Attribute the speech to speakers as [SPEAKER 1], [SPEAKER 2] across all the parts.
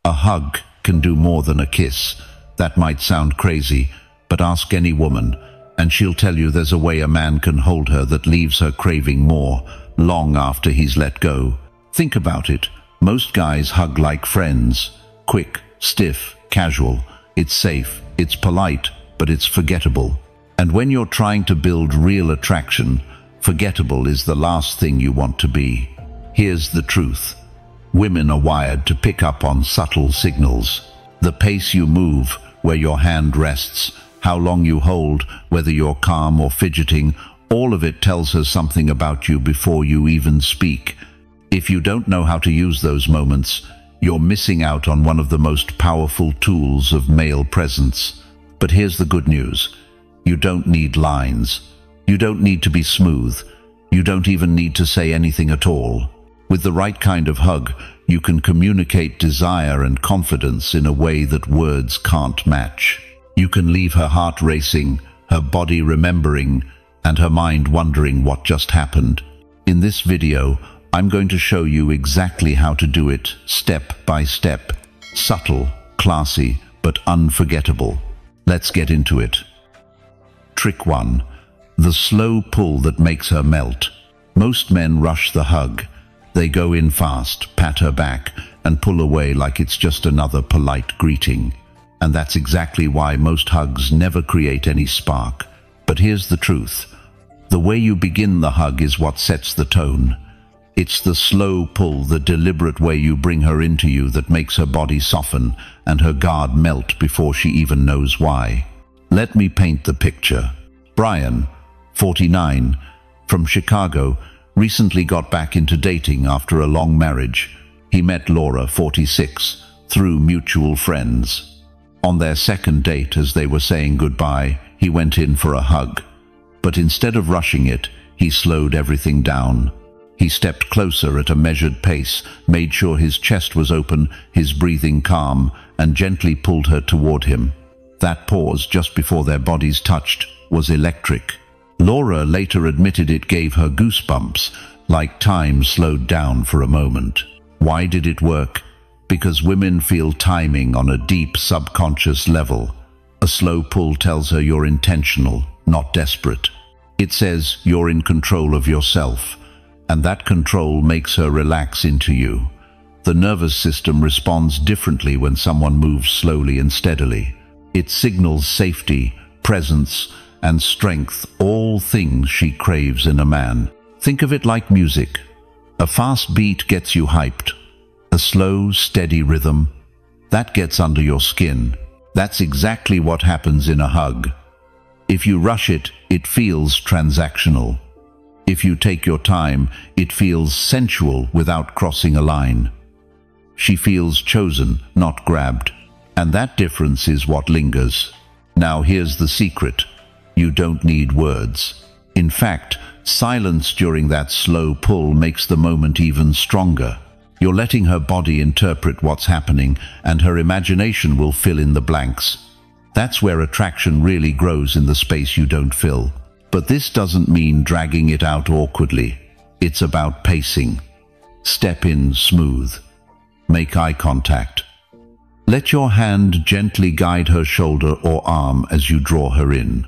[SPEAKER 1] A hug can do more than a kiss. That might sound crazy, but ask any woman, and she'll tell you there's a way a man can hold her that leaves her craving more, long after he's let go. Think about it. Most guys hug like friends. Quick, stiff, casual. It's safe, it's polite, but it's forgettable. And when you're trying to build real attraction, forgettable is the last thing you want to be. Here's the truth. Women are wired to pick up on subtle signals. The pace you move, where your hand rests, how long you hold, whether you're calm or fidgeting, all of it tells her something about you before you even speak. If you don't know how to use those moments, you're missing out on one of the most powerful tools of male presence. But here's the good news. You don't need lines. You don't need to be smooth. You don't even need to say anything at all. With the right kind of hug, you can communicate desire and confidence in a way that words can't match. You can leave her heart racing, her body remembering, and her mind wondering what just happened. In this video, I'm going to show you exactly how to do it, step by step. Subtle, classy, but unforgettable. Let's get into it. Trick 1. The slow pull that makes her melt. Most men rush the hug. They go in fast, pat her back, and pull away like it's just another polite greeting. And that's exactly why most hugs never create any spark. But here's the truth. The way you begin the hug is what sets the tone. It's the slow pull, the deliberate way you bring her into you that makes her body soften and her guard melt before she even knows why. Let me paint the picture. Brian, 49, from Chicago, recently got back into dating after a long marriage. He met Laura, 46, through mutual friends. On their second date, as they were saying goodbye, he went in for a hug. But instead of rushing it, he slowed everything down. He stepped closer at a measured pace, made sure his chest was open, his breathing calm, and gently pulled her toward him. That pause, just before their bodies touched, was electric. Laura later admitted it gave her goosebumps, like time slowed down for a moment. Why did it work? Because women feel timing on a deep subconscious level. A slow pull tells her you're intentional, not desperate. It says you're in control of yourself, and that control makes her relax into you. The nervous system responds differently when someone moves slowly and steadily. It signals safety, presence, and strength, all things she craves in a man. Think of it like music. A fast beat gets you hyped. A slow, steady rhythm, that gets under your skin. That's exactly what happens in a hug. If you rush it, it feels transactional. If you take your time, it feels sensual without crossing a line. She feels chosen, not grabbed. And that difference is what lingers. Now here's the secret. You don't need words. In fact, silence during that slow pull makes the moment even stronger. You're letting her body interpret what's happening, and her imagination will fill in the blanks. That's where attraction really grows, in the space you don't fill. But this doesn't mean dragging it out awkwardly. It's about pacing. Step in smooth. Make eye contact. Let your hand gently guide her shoulder or arm as you draw her in.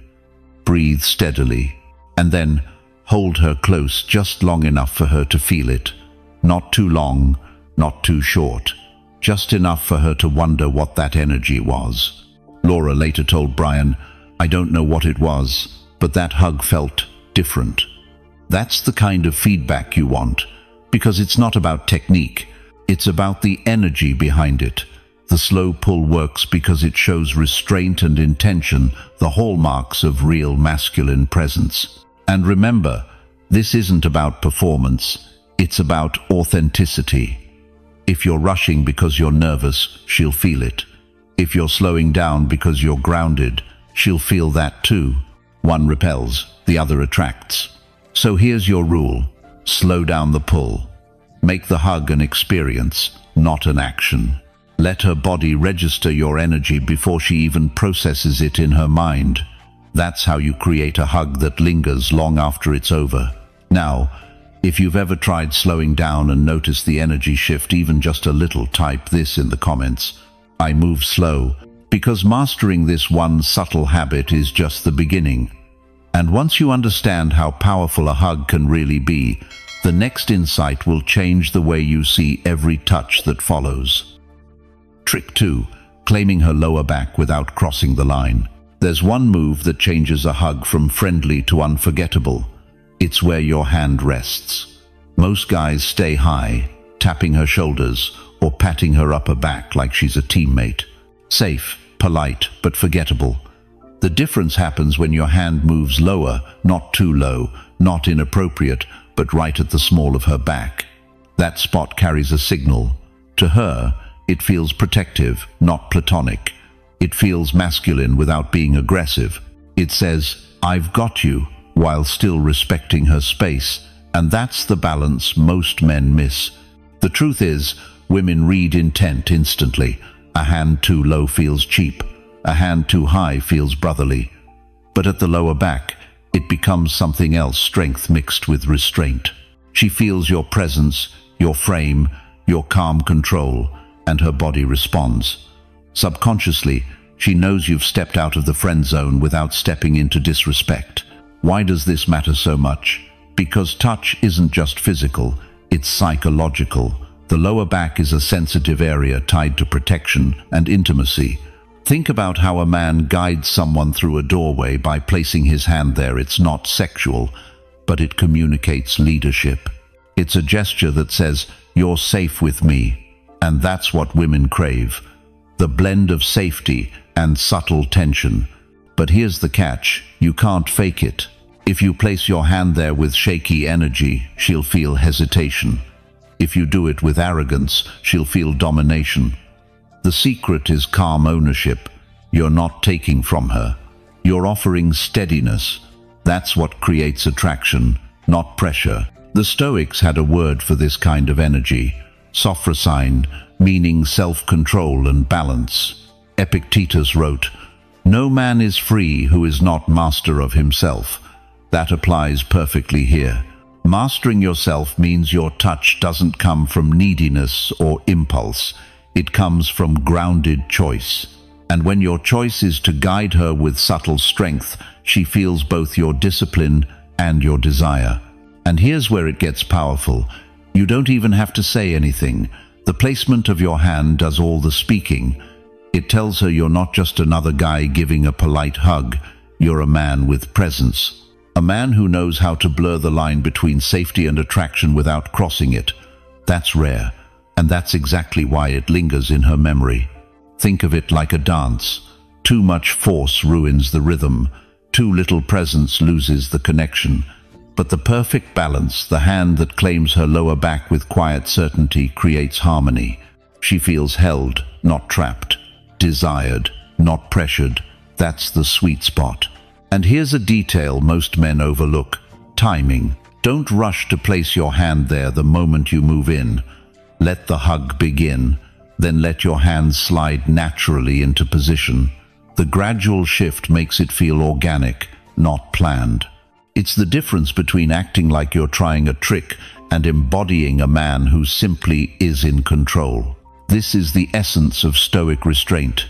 [SPEAKER 1] Breathe steadily, and then hold her close just long enough for her to feel it. Not too long, not too short. Just enough for her to wonder what that energy was. Laura later told Brian, "I don't know what it was, but that hug felt different." That's the kind of feedback you want, because it's not about technique. It's about the energy behind it. The slow pull works because it shows restraint and intention, the hallmarks of real masculine presence. And remember, this isn't about performance, it's about authenticity. If you're rushing because you're nervous, she'll feel it. If you're slowing down because you're grounded, she'll feel that too. One repels, the other attracts. So here's your rule. Slow down the pull. Make the hug an experience, not an action. Let her body register your energy before she even processes it in her mind. That's how you create a hug that lingers long after it's over. Now, If you've ever tried slowing down and noticed the energy shift even just a little, type this in the comments. I move slow, because mastering this one subtle habit is just the beginning. And once you understand how powerful a hug can really be, the next insight will change the way you see every touch that follows. Trick 2. Claiming her lower back without crossing the line. There's one move that changes a hug from friendly to unforgettable. It's where your hand rests. Most guys stay high, tapping her shoulders or patting her upper back like she's a teammate. Safe, polite, but forgettable. The difference happens when your hand moves lower, not too low, not inappropriate, but right at the small of her back. That spot carries a signal. To her, it feels protective, not platonic. It feels masculine without being aggressive. It says, "I've got you," while still respecting her space, and that's the balance most men miss. The truth is, women read intent instantly. A hand too low feels cheap. A hand too high feels brotherly. But at the lower back, it becomes something else, strength mixed with restraint. She feels your presence, your frame, your calm control, and her body responds. Subconsciously, she knows you've stepped out of the friend zone without stepping into disrespect. Why does this matter so much? Because touch isn't just physical, it's psychological. The lower back is a sensitive area tied to protection and intimacy. Think about how a man guides someone through a doorway by placing his hand there. It's not sexual, but it communicates leadership. It's a gesture that says, "You're safe with me." And that's what women crave. The blend of safety and subtle tension. But here's the catch, you can't fake it. If you place your hand there with shaky energy, she'll feel hesitation. If you do it with arrogance, she'll feel domination. The secret is calm ownership. You're not taking from her. You're offering steadiness. That's what creates attraction, not pressure. The Stoics had a word for this kind of energy, sophrosyne, meaning self-control and balance. Epictetus wrote, "No man is free who is not master of himself." That applies perfectly here. Mastering yourself means your touch doesn't come from neediness or impulse. It comes from grounded choice. And when your choice is to guide her with subtle strength, she feels both your discipline and your desire. And here's where it gets powerful. You don't even have to say anything. The placement of your hand does all the speaking. It tells her you're not just another guy giving a polite hug. You're a man with presence. A man who knows how to blur the line between safety and attraction without crossing it. That's rare. And that's exactly why it lingers in her memory. Think of it like a dance. Too much force ruins the rhythm. Too little presence loses the connection. But the perfect balance, the hand that claims her lower back with quiet certainty, creates harmony. She feels held, not trapped. Desired, not pressured. That's the sweet spot. And here's a detail most men overlook. Timing. Don't rush to place your hand there the moment you move in. Let the hug begin, then let your hands slide naturally into position. The gradual shift makes it feel organic, not planned. It's the difference between acting like you're trying a trick and embodying a man who simply is in control. This is the essence of Stoic restraint.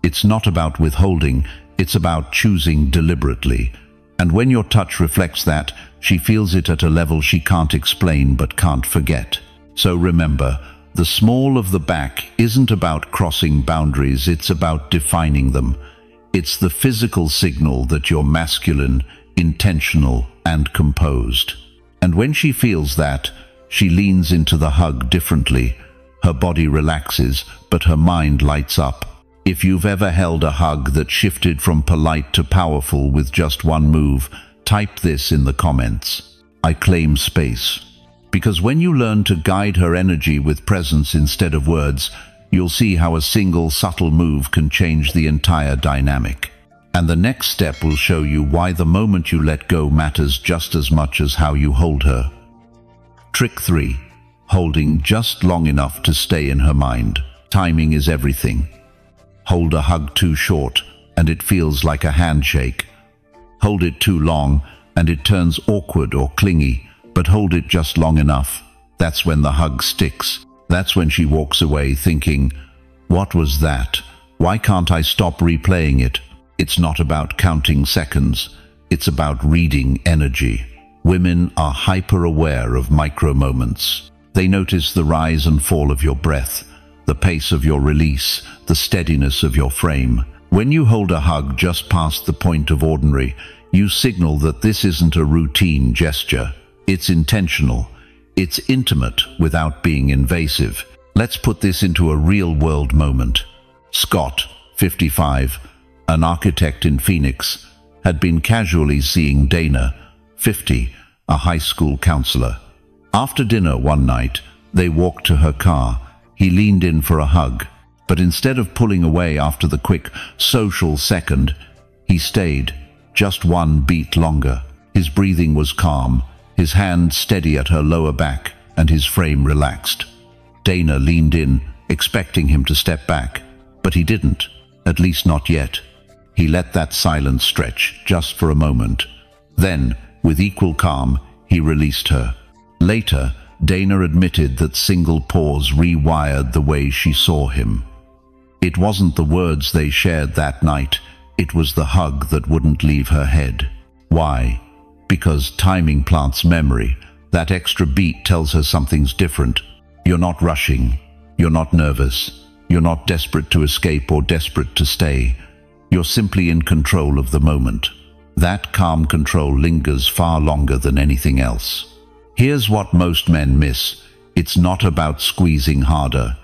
[SPEAKER 1] It's not about withholding, it's about choosing deliberately. And when your touch reflects that, she feels it at a level she can't explain but can't forget. So remember, the small of the back isn't about crossing boundaries, it's about defining them. It's the physical signal that you're masculine, intentional, and composed. And when she feels that, she leans into the hug differently. Her body relaxes, but her mind lights up. If you've ever held a hug that shifted from polite to powerful with just one move, type this in the comments. I claim space. Because when you learn to guide her energy with presence instead of words, you'll see how a single subtle move can change the entire dynamic. And the next step will show you why the moment you let go matters just as much as how you hold her. Trick 3. Holding just long enough to stay in her mind. Timing is everything. Hold a hug too short, and it feels like a handshake. Hold it too long, and it turns awkward or clingy. but hold it just long enough. That's when the hug sticks. That's when she walks away thinking, "What was that? Why can't I stop replaying it?" It's not about counting seconds. It's about reading energy. Women are hyper-aware of micro-moments. They notice the rise and fall of your breath, the pace of your release, the steadiness of your frame. When you hold a hug just past the point of ordinary, you signal that this isn't a routine gesture. It's intentional. It's intimate without being invasive. Let's put this into a real-world moment. Scott, 55, an architect in Phoenix, had been casually seeing Dana, 50, a high school counselor. After dinner one night, they walked to her car. He leaned in for a hug, but instead of pulling away after the quick social second, he stayed just one beat longer. His breathing was calm, his hand steady at her lower back, and his frame relaxed. Dana leaned in, expecting him to step back, but he didn't, at least not yet. He let that silence stretch just for a moment. Then, with equal calm, he released her. Later, Dana admitted that single pause rewired the way she saw him. It wasn't the words they shared that night, it was the hug that wouldn't leave her head. Why? Because timing plants memory. That extra beat tells her something's different. You're not rushing. You're not nervous. You're not desperate to escape or desperate to stay. You're simply in control of the moment. That calm control lingers far longer than anything else. Here's what most men miss. It's not about squeezing harder.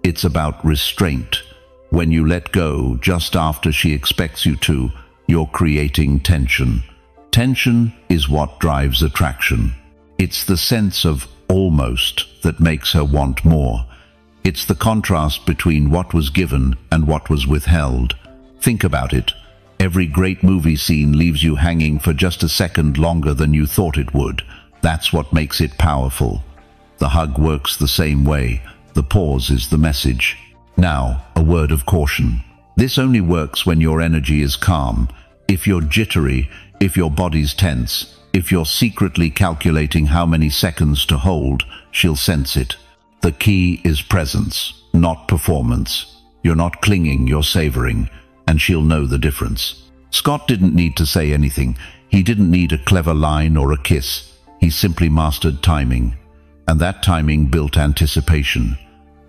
[SPEAKER 1] It's about restraint. When you let go just after she expects you to, you're creating tension. Tension is what drives attraction. It's the sense of almost that makes her want more. It's the contrast between what was given and what was withheld. Think about it. Every great movie scene leaves you hanging for just a second longer than you thought it would. That's what makes it powerful. The hug works the same way. The pause is the message. Now, a word of caution. This only works when your energy is calm. If you're jittery, if your body's tense, if you're secretly calculating how many seconds to hold, she'll sense it. The key is presence, not performance. You're not clinging, you're savoring, and she'll know the difference. Scott didn't need to say anything. He didn't need a clever line or a kiss. He simply mastered timing, and that timing built anticipation.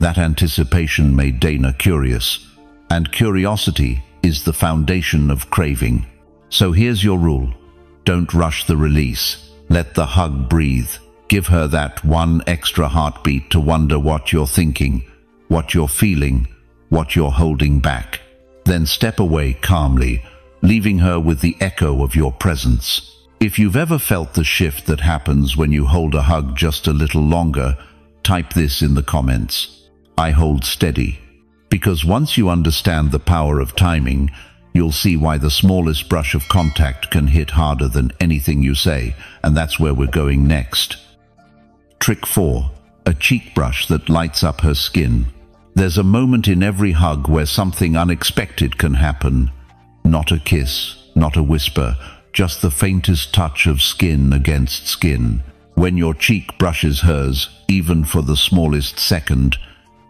[SPEAKER 1] That anticipation made Dana curious, and curiosity is the foundation of craving. So here's your rule. Don't rush the release. Let the hug breathe. Give her that one extra heartbeat to wonder what you're thinking, what you're feeling, what you're holding back. Then step away calmly, leaving her with the echo of your presence. If you've ever felt the shift that happens when you hold a hug just a little longer, type this in the comments. I hold steady. Because once you understand the power of timing, you'll see why the smallest brush of contact can hit harder than anything you say, and that's where we're going next. Trick 4. A cheek brush that lights up her skin. There's a moment in every hug where something unexpected can happen. Not a kiss, not a whisper, just the faintest touch of skin against skin. When your cheek brushes hers, even for the smallest second,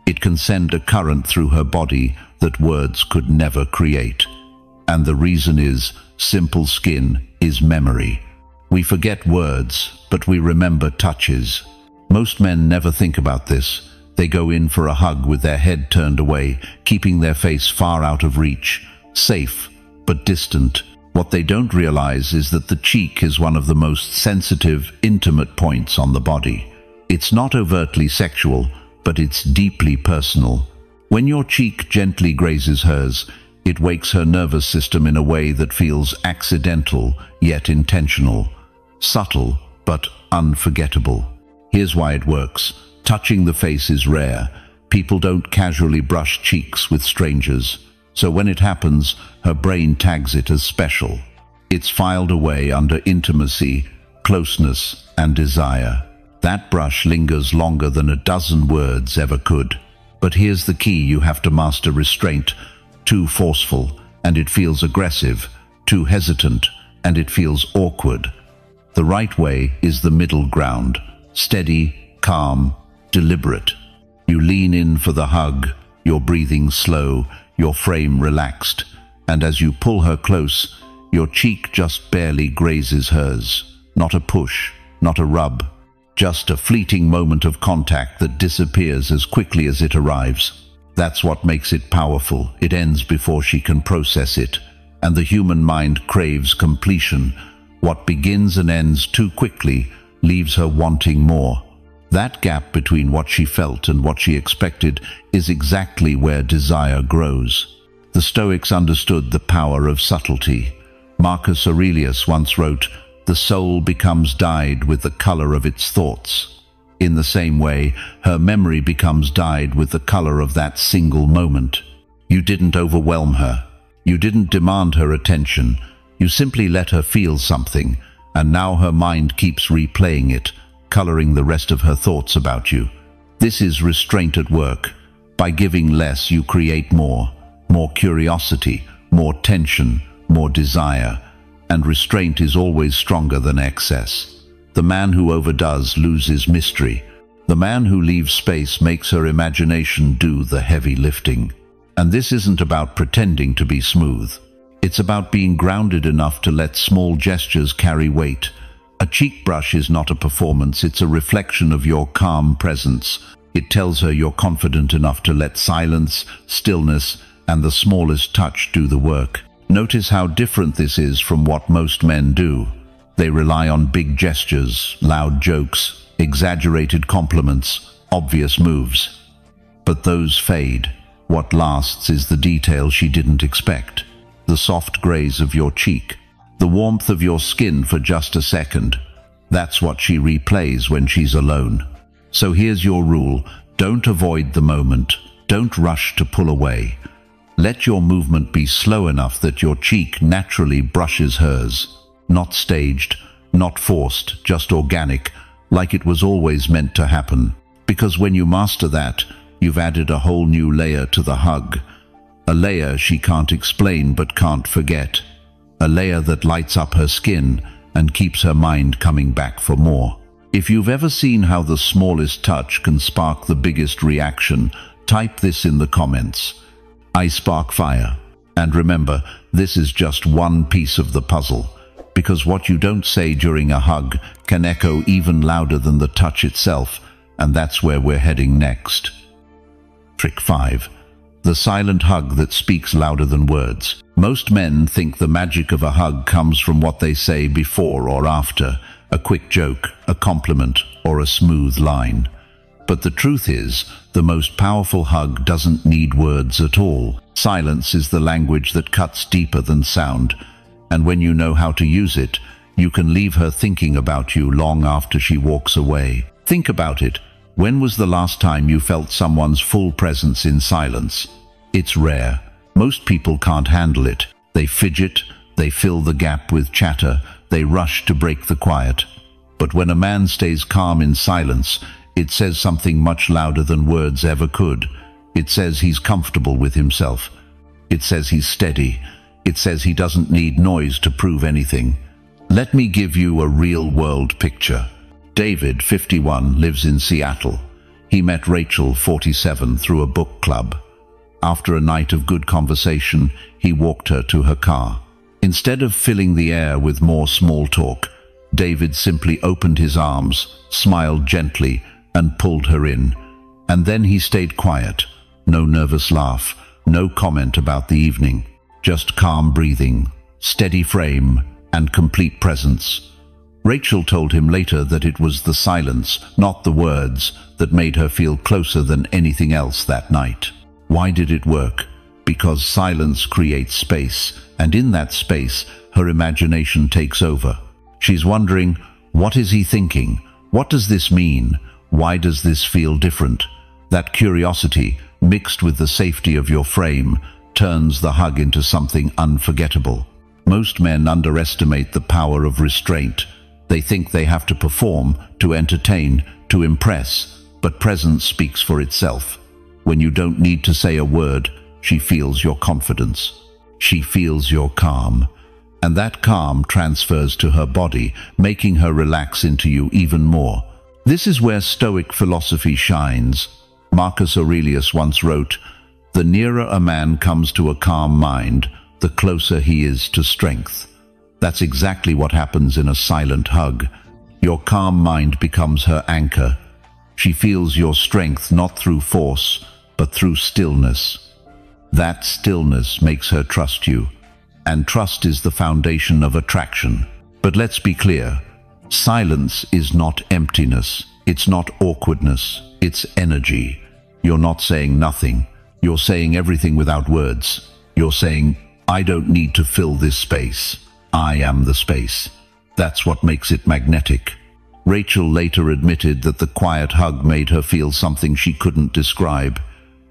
[SPEAKER 1] it can send a current through her body that words could never create. And the reason is, simple skin is memory. We forget words, but we remember touches. Most men never think about this. They go in for a hug with their head turned away, keeping their face far out of reach, safe but distant. What they don't realize is that the cheek is one of the most sensitive, intimate points on the body. It's not overtly sexual, but it's deeply personal. When your cheek gently grazes hers, it wakes her nervous system in a way that feels accidental yet intentional, subtle but unforgettable. Here's why it works. Touching the face is rare. People don't casually brush cheeks with strangers. So when it happens, her brain tags it as special. It's filed away under intimacy, closeness, and desire. That brush lingers longer than a dozen words ever could. But here's the key: you have to master restraint. Too forceful, and it feels aggressive. Too hesitant, and it feels awkward. The right way is the middle ground, steady, calm, deliberate. You lean in for the hug, your breathing slow, your frame relaxed, and as you pull her close, your cheek just barely grazes hers. Not a push, not a rub, just a fleeting moment of contact that disappears as quickly as it arrives. That's what makes it powerful. It ends before she can process it, and the human mind craves completion. What begins and ends too quickly leaves her wanting more. That gap between what she felt and what she expected is exactly where desire grows. The Stoics understood the power of subtlety. Marcus Aurelius once wrote, "The soul becomes dyed with the color of its thoughts." In the same way, her memory becomes dyed with the color of that single moment. You didn't overwhelm her. You didn't demand her attention. You simply let her feel something, and now her mind keeps replaying it, coloring the rest of her thoughts about you. This is restraint at work. By giving less, you create more. More curiosity, more tension, more desire. And restraint is always stronger than excess. The man who overdoes loses mystery. The man who leaves space makes her imagination do the heavy lifting. And this isn't about pretending to be smooth. It's about being grounded enough to let small gestures carry weight. A cheek brush is not a performance, it's a reflection of your calm presence. It tells her you're confident enough to let silence, stillness, and the smallest touch do the work. Notice how different this is from what most men do. They rely on big gestures, loud jokes, exaggerated compliments, obvious moves. But those fade. What lasts is the detail she didn't expect. The soft graze of your cheek, the warmth of your skin for just a second. That's what she replays when she's alone. So here's your rule. Don't avoid the moment. Don't rush to pull away. Let your movement be slow enough that your cheek naturally brushes hers. Not staged, not forced, just organic, like it was always meant to happen. Because when you master that, you've added a whole new layer to the hug. A layer she can't explain but can't forget. A layer that lights up her skin and keeps her mind coming back for more. If you've ever seen how the smallest touch can spark the biggest reaction, type this in the comments. I spark fire. And remember, this is just one piece of the puzzle. Because what you don't say during a hug can echo even louder than the touch itself, and that's where we're heading next. Trick 5. The silent hug that speaks louder than words. Most men think the magic of a hug comes from what they say before or after, a quick joke, a compliment, or a smooth line. But the truth is, the most powerful hug doesn't need words at all. Silence is the language that cuts deeper than sound. And when you know how to use it, you can leave her thinking about you long after she walks away. Think about it. When was the last time you felt someone's full presence in silence? It's rare. Most people can't handle it. They fidget, they fill the gap with chatter, they rush to break the quiet. But when a man stays calm in silence, it says something much louder than words ever could. It says he's comfortable with himself. It says he's steady. It says he doesn't need noise to prove anything. Let me give you a real-world picture. David, 51, lives in Seattle. He met Rachel, 47, through a book club. After a night of good conversation, he walked her to her car. Instead of filling the air with more small talk, David simply opened his arms, smiled gently, and pulled her in. And then he stayed quiet. No nervous laugh, no comment about the evening. Just calm breathing, steady frame, and complete presence. Rachel told him later that it was the silence, not the words, that made her feel closer than anything else that night. Why did it work? Because silence creates space, and in that space, her imagination takes over. She's wondering, what is he thinking? What does this mean? Why does this feel different? That curiosity, mixed with the safety of your frame, turns the hug into something unforgettable. Most men underestimate the power of restraint. They think they have to perform, to entertain, to impress, but presence speaks for itself. When you don't need to say a word, she feels your confidence. She feels your calm. And that calm transfers to her body, making her relax into you even more. This is where Stoic philosophy shines. Marcus Aurelius once wrote, "The nearer a man comes to a calm mind, the closer he is to strength." That's exactly what happens in a silent hug. Your calm mind becomes her anchor. She feels your strength not through force, but through stillness. That stillness makes her trust you, and trust is the foundation of attraction. But let's be clear, silence is not emptiness, it's not awkwardness, it's energy. You're not saying nothing, you're saying everything without words. You're saying, "I don't need to fill this space. I am the space." That's what makes it magnetic. Rachel later admitted that the quiet hug made her feel something she couldn't describe.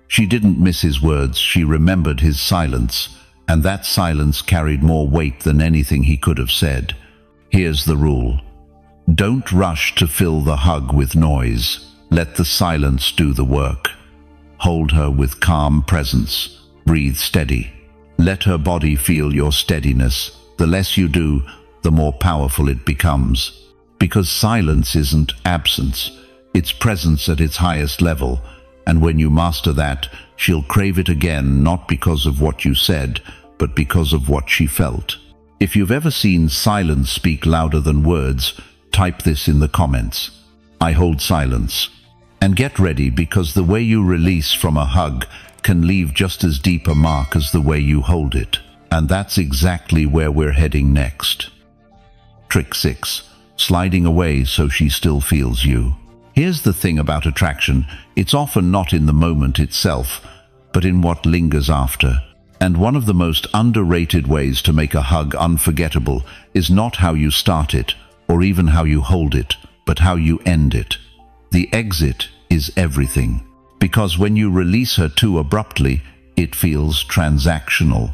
[SPEAKER 1] She didn't miss his words, she remembered his silence, and that silence carried more weight than anything he could have said. Here's the rule. Don't rush to fill the hug with noise. Let the silence do the work. Hold her with calm presence. Breathe steady. Let her body feel your steadiness. The less you do, the more powerful it becomes. Because silence isn't absence, it's presence at its highest level. And when you master that, she'll crave it again, not because of what you said, but because of what she felt. If you've ever seen silence speak louder than words, type this in the comments. I hold silence. And get ready, because the way you release from a hug can leave just as deep a mark as the way you hold it. And that's exactly where we're heading next. Trick 6. Sliding away so she still feels you. Here's the thing about attraction. It's often not in the moment itself, but in what lingers after. And one of the most underrated ways to make a hug unforgettable is not how you start it, or even how you hold it, but how you end it. The exit is everything. Because when you release her too abruptly, it feels transactional.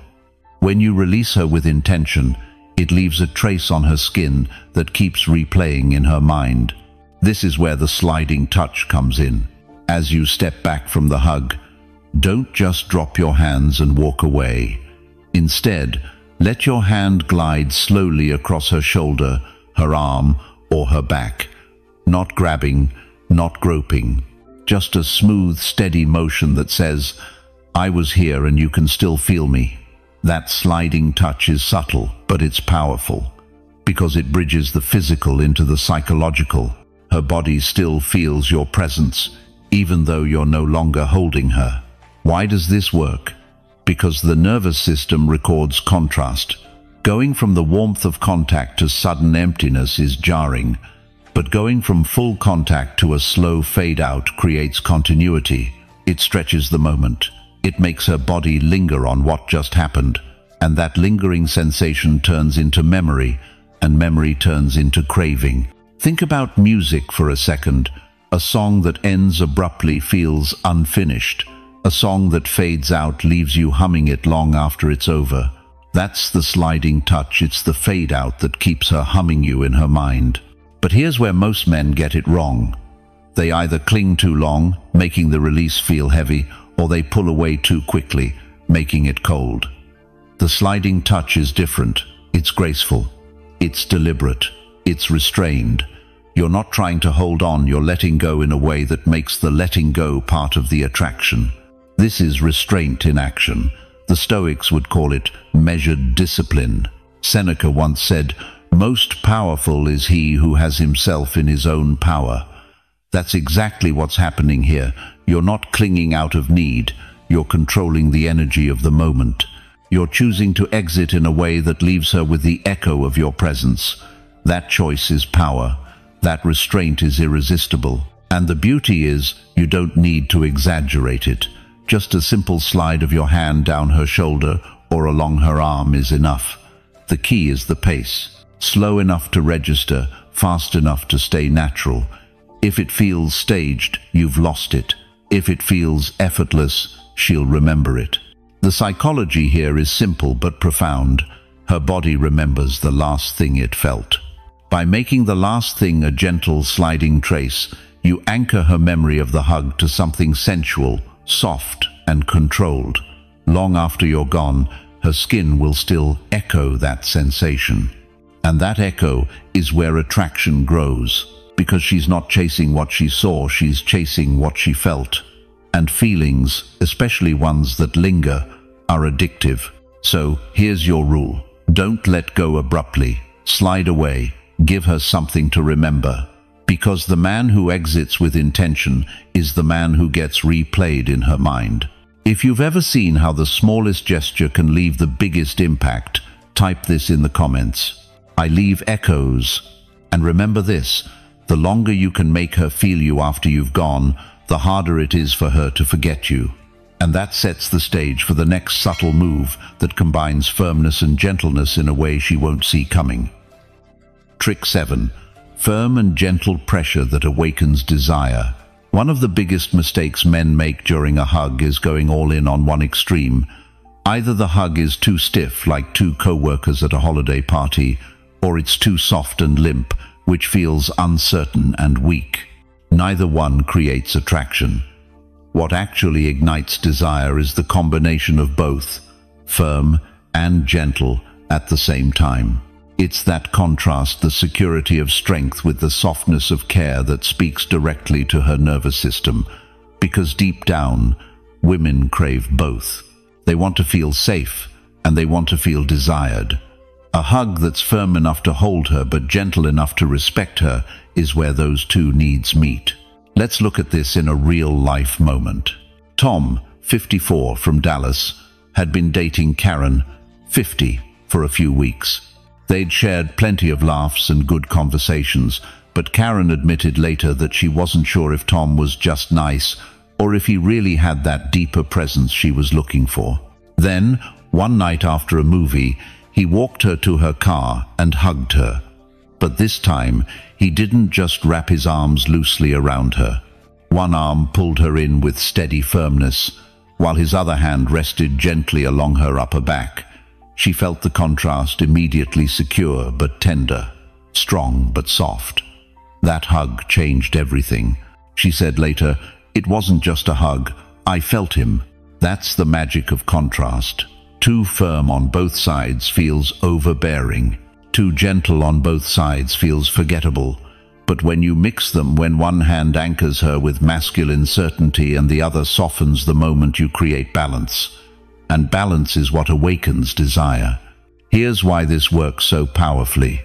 [SPEAKER 1] When you release her with intention, it leaves a trace on her skin that keeps replaying in her mind. This is where the sliding touch comes in. As you step back from the hug, don't just drop your hands and walk away. Instead, let your hand glide slowly across her shoulder, her arm, or her back. Not grabbing, not groping. Just a smooth, steady motion that says, "I was here and you can still feel me." That sliding touch is subtle, but it's powerful, because it bridges the physical into the psychological. Her body still feels your presence, even though you're no longer holding her. Why does this work? Because the nervous system records contrast. Going from the warmth of contact to sudden emptiness is jarring, but going from full contact to a slow fade-out creates continuity. It stretches the moment. It makes her body linger on what just happened, and that lingering sensation turns into memory, and memory turns into craving. Think about music for a second. A song that ends abruptly feels unfinished. A song that fades out leaves you humming it long after it's over. That's the sliding touch. It's the fade-out that keeps her humming you in her mind. But here's where most men get it wrong. They either cling too long, making the release feel heavy, or they pull away too quickly, making it cold. The sliding touch is different. It's graceful. It's deliberate. It's restrained. You're not trying to hold on, you're letting go in a way that makes the letting go part of the attraction. This is restraint in action. The Stoics would call it measured discipline. Seneca once said, "Most powerful is he who has himself in his own power." That's exactly what's happening here. You're not clinging out of need. You're controlling the energy of the moment. You're choosing to exit in a way that leaves her with the echo of your presence. That choice is power. That restraint is irresistible. And the beauty is, you don't need to exaggerate it. Just a simple slide of your hand down her shoulder or along her arm is enough. The key is the pace. Slow enough to register, fast enough to stay natural. If it feels staged, you've lost it. If it feels effortless, she'll remember it. The psychology here is simple but profound. Her body remembers the last thing it felt. By making the last thing a gentle sliding trace, you anchor her memory of the hug to something sensual, soft, and controlled. Long after you're gone, her skin will still echo that sensation. And that echo is where attraction grows, because she's not chasing what she saw, she's chasing what she felt. And feelings, especially ones that linger, are addictive. So here's your rule. Don't let go abruptly. Slide away. Give her something to remember. Because the man who exits with intention is the man who gets replayed in her mind. If you've ever seen how the smallest gesture can leave the biggest impact, type this in the comments. I leave echoes. And remember this, the longer you can make her feel you after you've gone, the harder it is for her to forget you. And that sets the stage for the next subtle move that combines firmness and gentleness in a way she won't see coming. Trick 7. Firm and gentle pressure that awakens desire. One of the biggest mistakes men make during a hug is going all in on one extreme. Either the hug is too stiff, like two co-workers at a holiday party, or it's too soft and limp, which feels uncertain and weak. Neither one creates attraction. What actually ignites desire is the combination of both, firm and gentle at the same time. It's that contrast, the security of strength with the softness of care, that speaks directly to her nervous system. Because deep down, women crave both. They want to feel safe, and they want to feel desired. A hug that's firm enough to hold her but gentle enough to respect her is where those two needs meet. Let's look at this in a real-life moment. Tom, 54, from Dallas, had been dating Karen, 50, for a few weeks. They'd shared plenty of laughs and good conversations, but Karen admitted later that she wasn't sure if Tom was just nice or if he really had that deeper presence she was looking for. Then, one night after a movie, he walked her to her car and hugged her. But this time, he didn't just wrap his arms loosely around her. One arm pulled her in with steady firmness, while his other hand rested gently along her upper back. She felt the contrast, immediately secure but tender, strong but soft. That hug changed everything. She said later, "It wasn't just a hug, I felt him." That's the magic of contrast. Too firm on both sides feels overbearing. Too gentle on both sides feels forgettable. But when you mix them, when one hand anchors her with masculine certainty and the other softens the moment, you create balance. And balance is what awakens desire. Here's why this works so powerfully.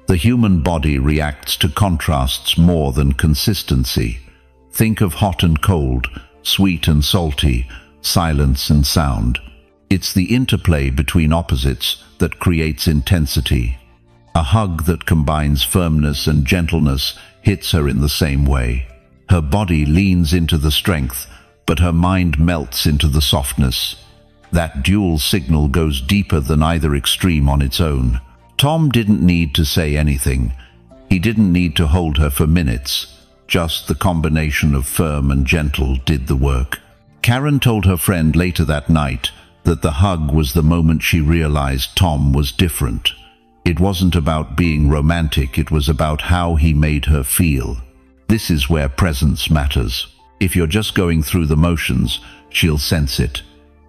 [SPEAKER 1] The human body reacts to contrasts more than consistency. Think of hot and cold, sweet and salty, silence and sound. It's the interplay between opposites that creates intensity. A hug that combines firmness and gentleness hits her in the same way. Her body leans into the strength, but her mind melts into the softness. That dual signal goes deeper than either extreme on its own. Tom didn't need to say anything. He didn't need to hold her for minutes. Just the combination of firm and gentle did the work. Karen told her friend later that night that the hug was the moment she realized Tom was different. It wasn't about being romantic, it was about how he made her feel. This is where presence matters. If you're just going through the motions, she'll sense it.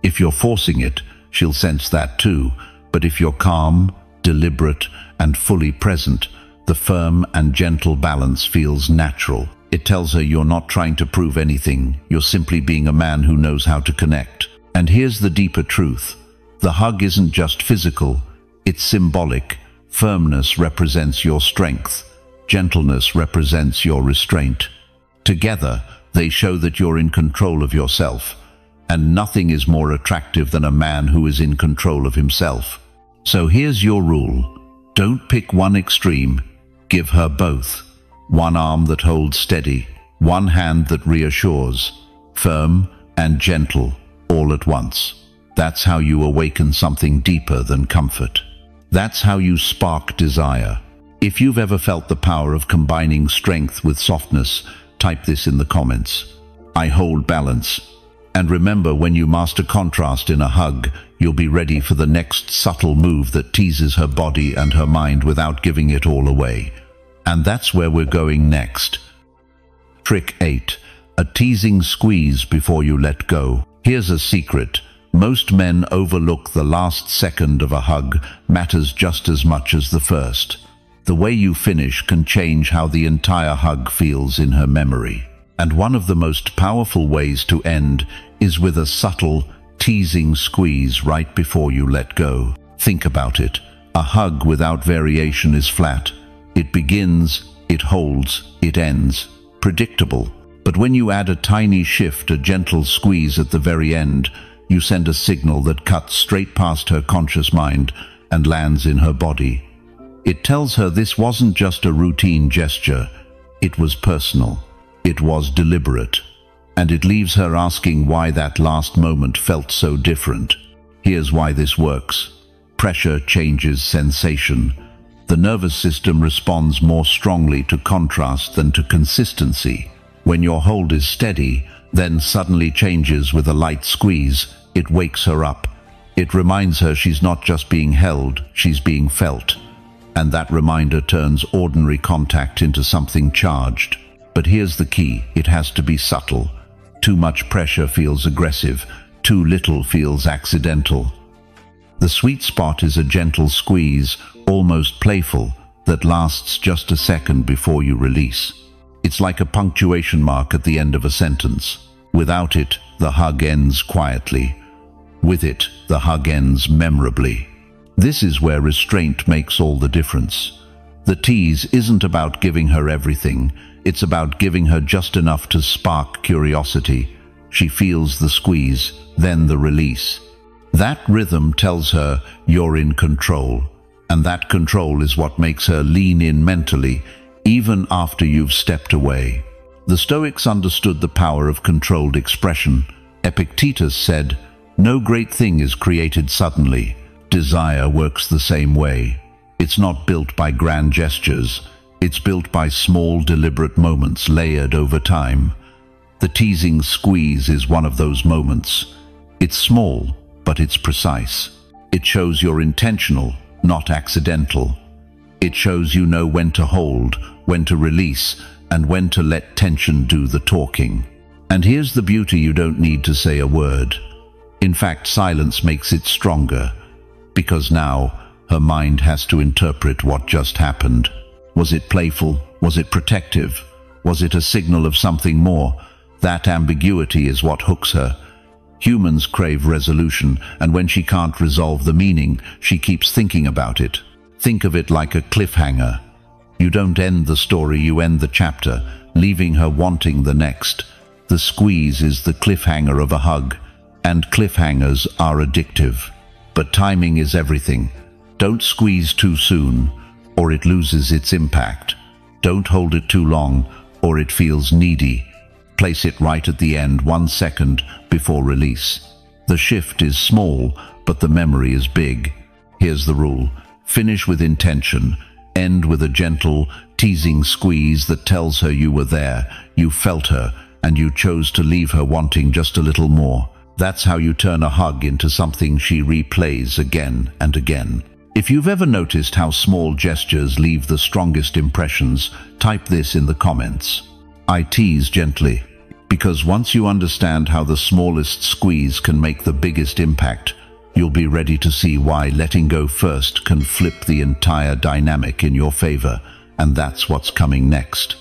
[SPEAKER 1] If you're forcing it, she'll sense that too. But if you're calm, deliberate, and fully present, the firm and gentle balance feels natural. It tells her you're not trying to prove anything, you're simply being a man who knows how to connect. And here's the deeper truth. The hug isn't just physical, it's symbolic. Firmness represents your strength. Gentleness represents your restraint. Together, they show that you're in control of yourself. And nothing is more attractive than a man who is in control of himself. So here's your rule. Don't pick one extreme. Give her both. One arm that holds steady, one hand that reassures, firm and gentle, all at once. That's how you awaken something deeper than comfort. That's how you spark desire. If you've ever felt the power of combining strength with softness, type this in the comments. I hold balance. And remember, when you master contrast in a hug, you'll be ready for the next subtle move that teases her body and her mind without giving it all away. And that's where we're going next. Trick 8. A teasing squeeze before you let go. Here's a secret. Most men overlook the last second of a hug matters just as much as the first. The way you finish can change how the entire hug feels in her memory. And one of the most powerful ways to end is with a subtle, teasing squeeze right before you let go. Think about it. A hug without variation is flat. It begins, it holds, it ends. Predictable. But when you add a tiny shift, a gentle squeeze at the very end, you send a signal that cuts straight past her conscious mind and lands in her body. It tells her this wasn't just a routine gesture. It was personal. It was deliberate. And it leaves her asking why that last moment felt so different. Here's why this works. Pressure changes sensation. The nervous system responds more strongly to contrast than to consistency. When your hold is steady, then suddenly changes with a light squeeze, it wakes her up. It reminds her she's not just being held, she's being felt. And that reminder turns ordinary contact into something charged. But here's the key, it has to be subtle. Too much pressure feels aggressive, too little feels accidental. The sweet spot is a gentle squeeze, almost playful, that lasts just a second before you release. It's like a punctuation mark at the end of a sentence. Without it, the hug ends quietly. With it, the hug ends memorably. This is where restraint makes all the difference. The tease isn't about giving her everything. It's about giving her just enough to spark curiosity. She feels the squeeze, then the release. That rhythm tells her you're in control, and that control is what makes her lean in mentally, even after you've stepped away. The Stoics understood the power of controlled expression. Epictetus said, "No great thing is created suddenly. Desire works the same way. It's not built by grand gestures. It's built by small, deliberate moments layered over time." The teasing squeeze is one of those moments. It's small, but it's precise. It shows you're intentional, not accidental. It shows you know when to hold, when to release, and when to let tension do the talking. And here's the beauty, you don't need to say a word. In fact, silence makes it stronger, because now her mind has to interpret what just happened. Was it playful? Was it protective? Was it a signal of something more? That ambiguity is what hooks her. Humans crave resolution, and when she can't resolve the meaning, she keeps thinking about it. Think of it like a cliffhanger. You don't end the story, you end the chapter, leaving her wanting the next. The squeeze is the cliffhanger of a hug, and cliffhangers are addictive. But timing is everything. Don't squeeze too soon, or it loses its impact. Don't hold it too long, or it feels needy. Place it right at the end, 1 second before release. The shift is small, but the memory is big. Here's the rule. Finish with intention. End with a gentle, teasing squeeze that tells her you were there, you felt her, and you chose to leave her wanting just a little more. That's how you turn a hug into something she replays again and again. If you've ever noticed how small gestures leave the strongest impressions, type this in the comments. I tease gently, because once you understand how the smallest squeeze can make the biggest impact, you'll be ready to see why letting go first can flip the entire dynamic in your favor, and that's what's coming next.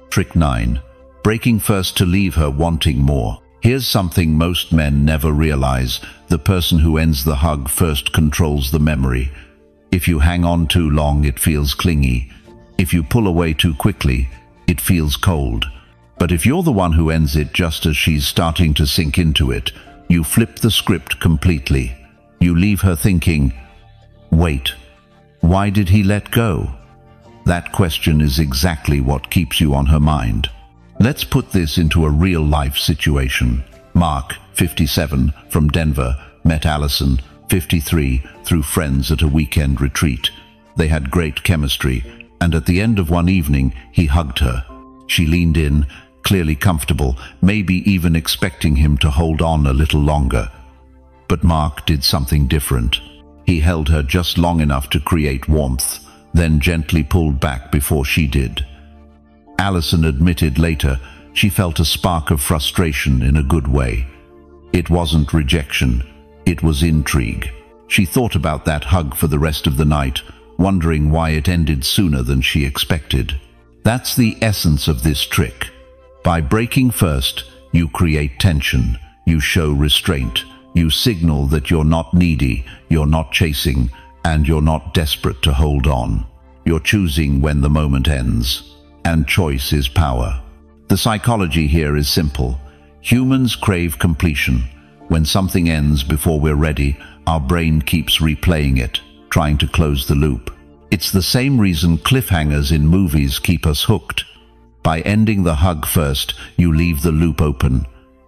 [SPEAKER 1] Trick 9. Breaking first to leave her wanting more. Here's something most men never realize. The person who ends the hug first controls the memory. If you hang on too long, it feels clingy. If you pull away too quickly, it feels cold. But if you're the one who ends it just as she's starting to sink into it, you flip the script completely. You leave her thinking, wait, why did he let go? That question is exactly what keeps you on her mind. Let's put this into a real-life situation. Mark, 57, from Denver, met Allison, 53, through friends at a weekend retreat. They had great chemistry, and at the end of one evening, he hugged her. She leaned in, clearly comfortable, maybe even expecting him to hold on a little longer. But Mark did something different. He held her just long enough to create warmth, then gently pulled back before she did. Allison admitted later she felt a spark of frustration in a good way. It wasn't rejection, it was intrigue. She thought about that hug for the rest of the night, wondering why it ended sooner than she expected. That's the essence of this trick. By breaking first, you create tension, you show restraint, you signal that you're not needy, you're not chasing, and you're not desperate to hold on. You're choosing when the moment ends. And choice is power. The psychology here is simple. Humans crave completion. When something ends before we're ready, our brain keeps replaying it, trying to close the loop. It's the same reason cliffhangers in movies keep us hooked. By ending the hug first, you leave the loop open.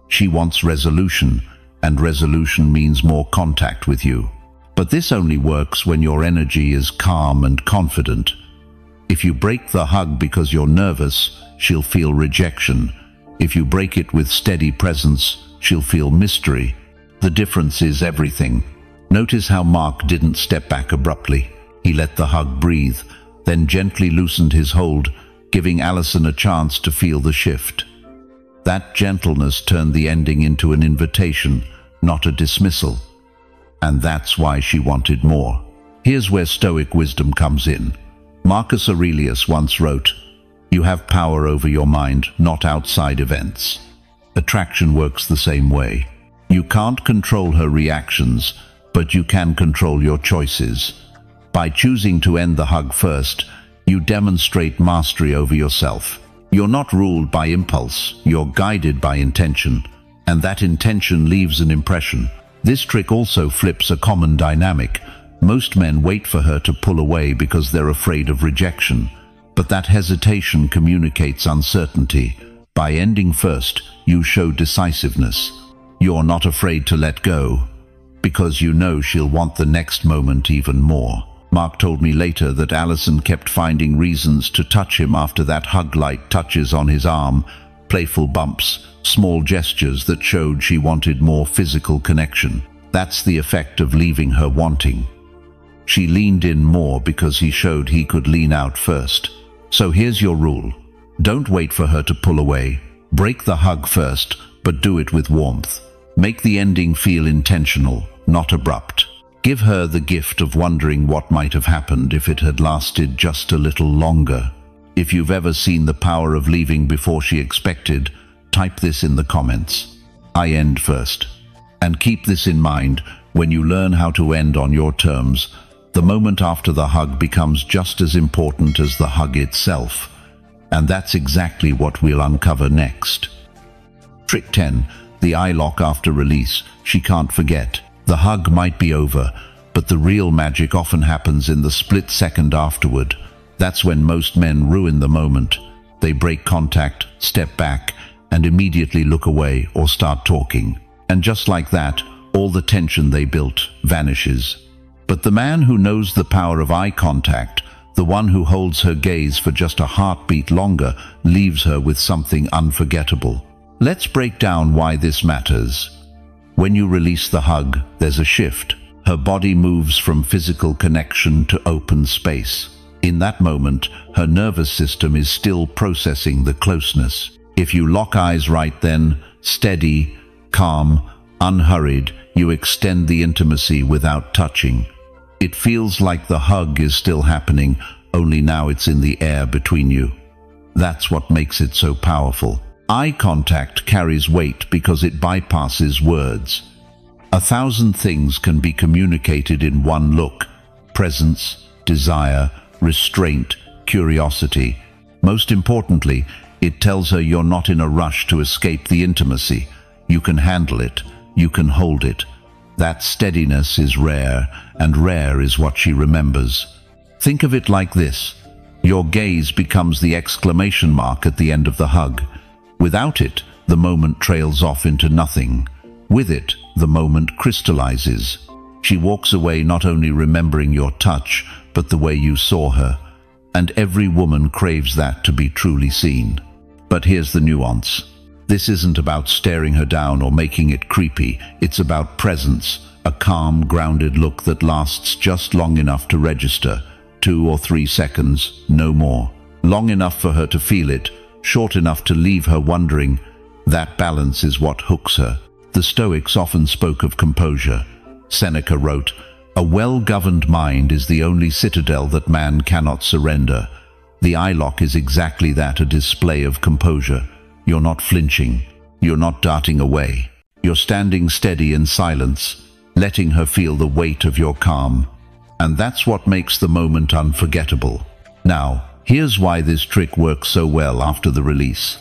[SPEAKER 1] She wants resolution, and resolution means more contact with you. But this only works when your energy is calm and confident. If you break the hug because you're nervous, she'll feel rejection. If you break it with steady presence, she'll feel mystery. The difference is everything. Notice how Mark didn't step back abruptly. He let the hug breathe, then gently loosened his hold, giving Alison a chance to feel the shift. That gentleness turned the ending into an invitation, not a dismissal. And that's why she wanted more. Here's where Stoic wisdom comes in. Marcus Aurelius once wrote, "You have power over your mind, not outside events." Attraction works the same way. You can't control her reactions, but you can control your choices. By choosing to end the hug first, you demonstrate mastery over yourself. You're not ruled by impulse, you're guided by intention, and that intention leaves an impression. This trick also flips a common dynamic. Most men wait for her to pull away because they're afraid of rejection, but that hesitation communicates uncertainty. By ending first, you show decisiveness. You're not afraid to let go, because you know she'll want the next moment even more. Mark told me later that Alison kept finding reasons to touch him after that hug-like touches on his arm, playful bumps, small gestures that showed she wanted more physical connection. That's the effect of leaving her wanting. She leaned in more because he showed he could lean out first. So here's your rule. Don't wait for her to pull away. Break the hug first, but do it with warmth. Make the ending feel intentional, not abrupt. Give her the gift of wondering what might have happened if it had lasted just a little longer. If you've ever seen the power of leaving before she expected, type this in the comments. I end first. And keep this in mind, when you learn how to end on your terms, the moment after the hug becomes just as important as the hug itself. And that's exactly what we'll uncover next. Trick 10. The eye lock after release. She can't forget. The hug might be over, but the real magic often happens in the split second afterward. That's when most men ruin the moment. They break contact, step back, and immediately look away or start talking. And just like that, all the tension they built vanishes. But the man who knows the power of eye contact, the one who holds her gaze for just a heartbeat longer, leaves her with something unforgettable. Let's break down why this matters. When you release the hug, there's a shift. Her body moves from physical connection to open space. In that moment, her nervous system is still processing the closeness. If you lock eyes right then, steady, calm, unhurried, you extend the intimacy without touching. It feels like the hug is still happening, only now it's in the air between you. That's what makes it so powerful. Eye contact carries weight because it bypasses words. 1,000 things can be communicated in one look: presence, desire, restraint, curiosity. Most importantly, it tells her you're not in a rush to escape the intimacy. You can handle it. You can hold it. That steadiness is rare, and rare is what she remembers. Think of it like this. Your gaze becomes the exclamation mark at the end of the hug. Without it, the moment trails off into nothing. With it, the moment crystallizes. She walks away not only remembering your touch, but the way you saw her. And every woman craves that, to be truly seen. But here's the nuance. This isn't about staring her down or making it creepy. It's about presence, a calm, grounded look that lasts just long enough to register. 2 or 3 seconds, no more. Long enough for her to feel it, short enough to leave her wondering. That balance is what hooks her. The Stoics often spoke of composure. Seneca wrote, "A well-governed mind is the only citadel that man cannot surrender." The eyelock is exactly that, a display of composure. You're not flinching. You're not darting away. You're standing steady in silence, letting her feel the weight of your calm. And that's what makes the moment unforgettable. Now, here's why this trick works so well after the release.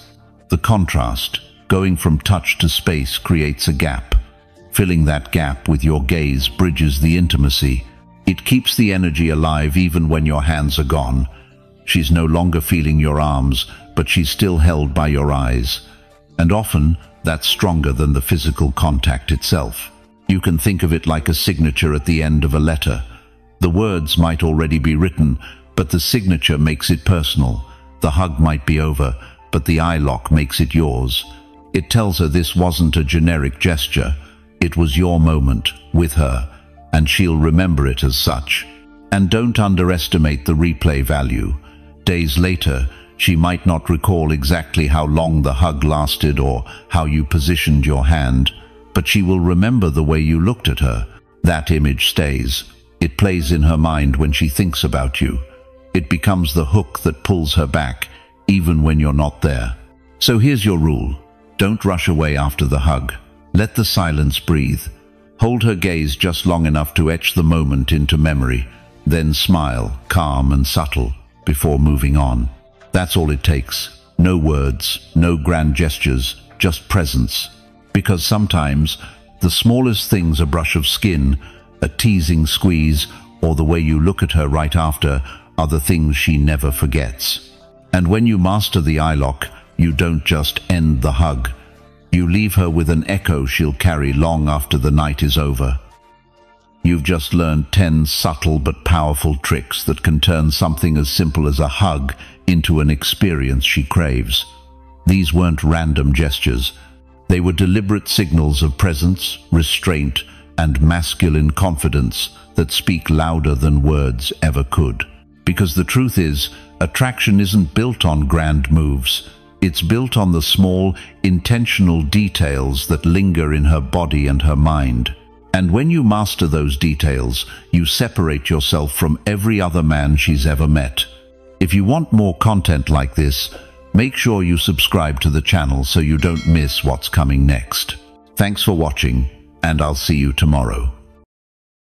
[SPEAKER 1] The contrast, going from touch to space, creates a gap. Filling that gap with your gaze bridges the intimacy. It keeps the energy alive even when your hands are gone. She's no longer feeling your arms, but she's still held by your eyes. And often, that's stronger than the physical contact itself. You can think of it like a signature at the end of a letter. The words might already be written, but the signature makes it personal. The hug might be over, but the eye lock makes it yours. It tells her this wasn't a generic gesture. It was your moment with her, and she'll remember it as such. And don't underestimate the replay value. Days later, she might not recall exactly how long the hug lasted or how you positioned your hand, but she will remember the way you looked at her. That image stays. It plays in her mind when she thinks about you. It becomes the hook that pulls her back, even when you're not there. So here's your rule. Don't rush away after the hug. Let the silence breathe. Hold her gaze just long enough to etch the moment into memory. Then smile, calm and subtle, before moving on. That's all it takes. No words, no grand gestures, just presence. Because sometimes, the smallest things, a brush of skin, a teasing squeeze, or the way you look at her right after, are the things she never forgets. And when you master the eye lock, you don't just end the hug. You leave her with an echo she'll carry long after the night is over. You've just learned 10 subtle but powerful tricks that can turn something as simple as a hug into an experience she craves. These weren't random gestures. They were deliberate signals of presence, restraint, and masculine confidence that speak louder than words ever could. Because the truth is, attraction isn't built on grand moves. It's built on the small, intentional details that linger in her body and her mind. And when you master those details, you separate yourself from every other man she's ever met. If you want more content like this, make sure you subscribe to the channel so you don't miss what's coming next. Thanks for watching, and I'll see you tomorrow.